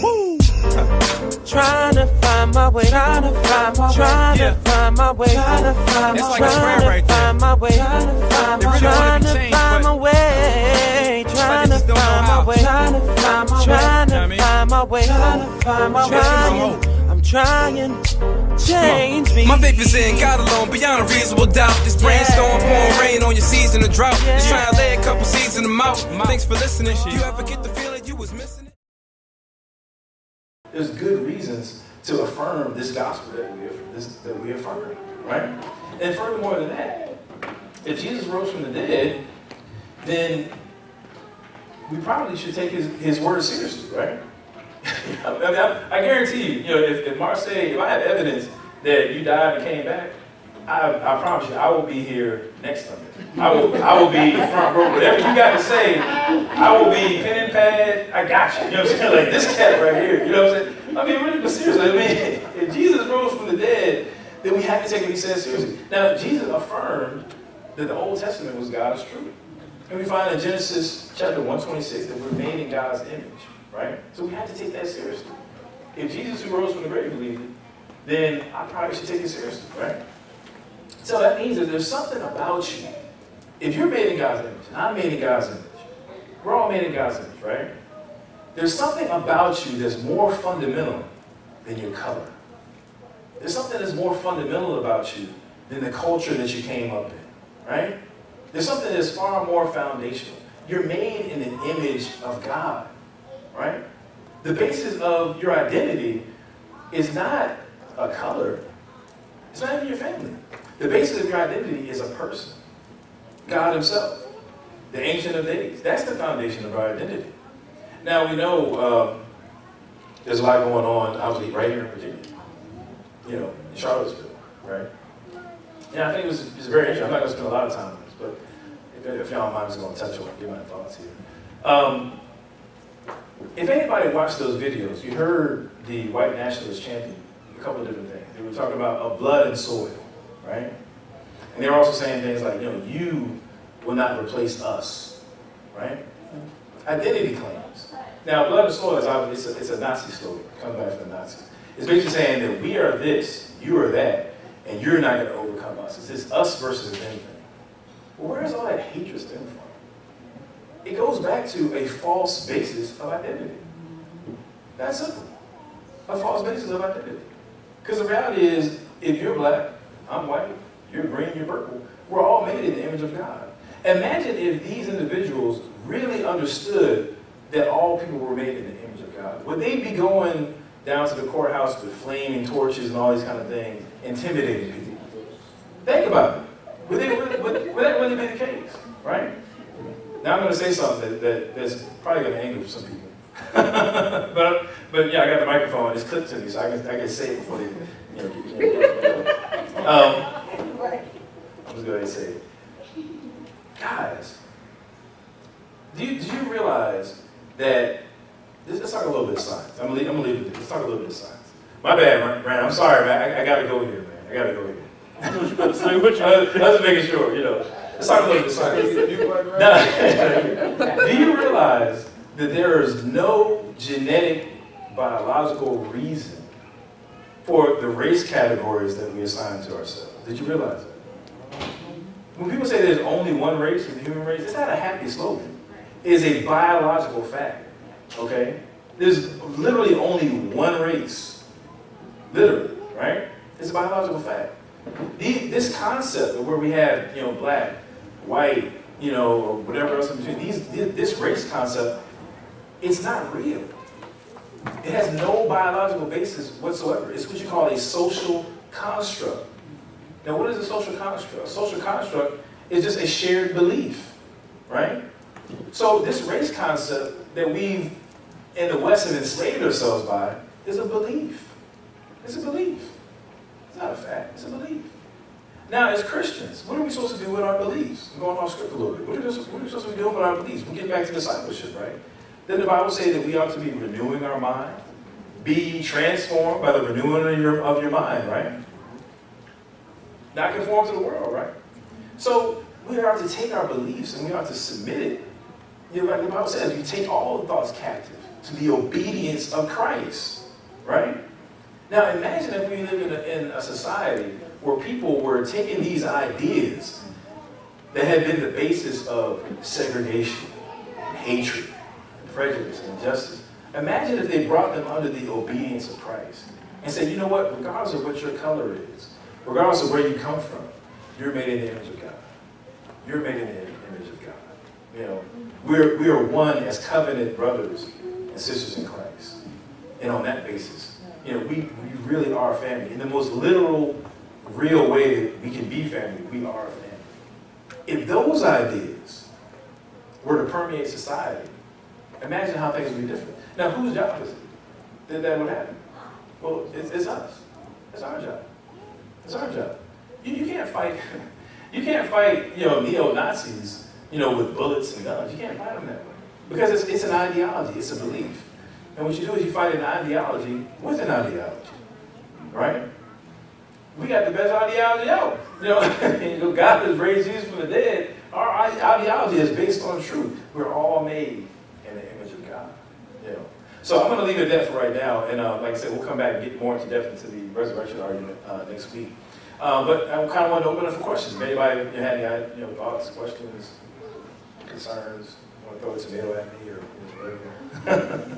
Woo! Trying to find my way, trying to find my way, trying to find my way, trying to find my way, trying to find my way, trying to find my way, trying to find my way, trying to find my way, trying to find my way, trying to find my way. I'm trying, change me. My faith is in God alone, beyond a reasonable doubt. This brainstorm pouring rain on your season of drought. Just trying to lay a couple seeds in the mouth. Thanks for listening. You ever get the feeling you was missing it? There's good reasons to affirm this gospel that we affirm, right? And furthermore than that, if Jesus rose from the dead, then we probably should take his word seriously, right? I guarantee you, if Marseille, if I have evidence that you died and came back, I promise you, I will be here next Sunday. I will be front row. Whatever you got to say, I will be pen and pad. I got you. You know what I'm saying? Like this cat right here. You know what I'm saying? I mean, really, but seriously, if Jesus rose from the dead, then we have to take what he says seriously. Now, Jesus affirmed that the Old Testament was God's truth. And we find in Genesis chapter 126 that we're made in God's image, right? So we have to take that seriously. If Jesus who rose from the grave believed it, then I probably should take it seriously, right? So that means that there's something about you. If you're made in God's image, and I'm made in God's image, we're all made in God's image, right? There's something about you that's more fundamental than your color. There's something that's more fundamental about you than the culture that you came up in, right? There's something that's far more foundational. You're made in an image of God, right? The basis of your identity is not a color. It's not even your family. The basis of your identity is a person. God himself. The Ancient of Days. That's the foundation of our identity. Now we know there's a lot going on, obviously, right here in Virginia. You know, in Charlottesville, right? Yeah, I think it's very interesting. I'm not going to spend a lot of time on this, but if y'all don't mind, I'm just going to touch on it, give my thoughts here. If anybody watched those videos, you heard the white nationalist champion a couple of different things. They were talking about blood and soil, right? And they were also saying things like, you will not replace us, right? Identity claims. Now, blood and soil is obviously, it's a Nazi slogan. It comes back from the Nazis. It's basically saying that we are this, you are that, and you're not going to overcome us. It's this us versus them thing. Well, where does all that hatred stem from? It goes back to a false basis of identity. That's simple. A false basis of identity. Because the reality is, if you're black, I'm white, you're green, you're purple, we're all made in the image of God. Imagine if these individuals really understood that all people were made in the image of God. Would they be going down to the courthouse with flaming torches and all these kind of things, intimidating people? Think about it. Would that really be the case, right? Now I'm going to say something that's probably going to anger some people. but yeah, I got the microphone. It's clipped to me, so I can say it before they, I'm just going to say it. Guys, do you realize that, let's talk a little bit of science. I'm going to leave it there. Let's talk a little bit of science. My bad, Brandon. I'm sorry, man. I got to go here, man. I got to go here. I was just making sure, Let's talk a little bit of science. Do you realize that there is no genetic, biological reason for the race categories that we assign to ourselves? Did you realize that? When people say there's only one race, the human race, it's not a happy slogan. It is a biological fact, okay? There's literally only one race. Literally, right? It's a biological fact. This concept of where we have, black, white, or whatever else in between, this race concept, it's not real. It has no biological basis whatsoever. It's what you call a social construct. Now, what is a social construct? A social construct is just a shared belief, right? So this race concept that we've, in the West, have enslaved ourselves by is a belief. It's a belief. It's not a fact. It's a belief. Now, as Christians, what are we supposed to do with our beliefs? I'm going off script a little bit. What are we supposed to be doing with our beliefs? We're getting back to discipleship, right? Didn't the Bible say that we ought to be renewing our mind? Be transformed by the renewing of your mind, right? Not conform to the world, right? So we are to take our beliefs and we are to submit it like the Bible says, you take all the thoughts captive to the obedience of Christ, right? Now imagine if we live in a society where people were taking these ideas that had been the basis of segregation, and hatred, and prejudice, and injustice. Imagine if they brought them under the obedience of Christ and said, you know what, regardless of what your color is, regardless of where you come from, you're made in the image of God. You're made in the image of God. You know, we are one as covenant brothers and sisters in Christ. And on that basis, you know, we really are family. In the most literal, real way that we can be family, we are a family. If those ideas were to permeate society, imagine how things would be different. Now, whose job is it that would happen? Well, it's us. It's our job. It's our job. You can't fight. You can't fight, you know, neo-Nazis, you know, with bullets and guns. You can't fight them that way because it's an ideology. It's a belief. And what you do is you fight an ideology with an ideology, right? We got the best ideology out. You know, God has raised Jesus from the dead. Our ideology is based on truth. We're all made in the image of God. You know. So I'm going to leave it at that for right now. And like I said, we'll come back and get more into depth into the resurrection argument next week. But I kind of wanted to open up for questions. If anybody had any thoughts, questions, concerns, want to throw a tomato at me or whatever.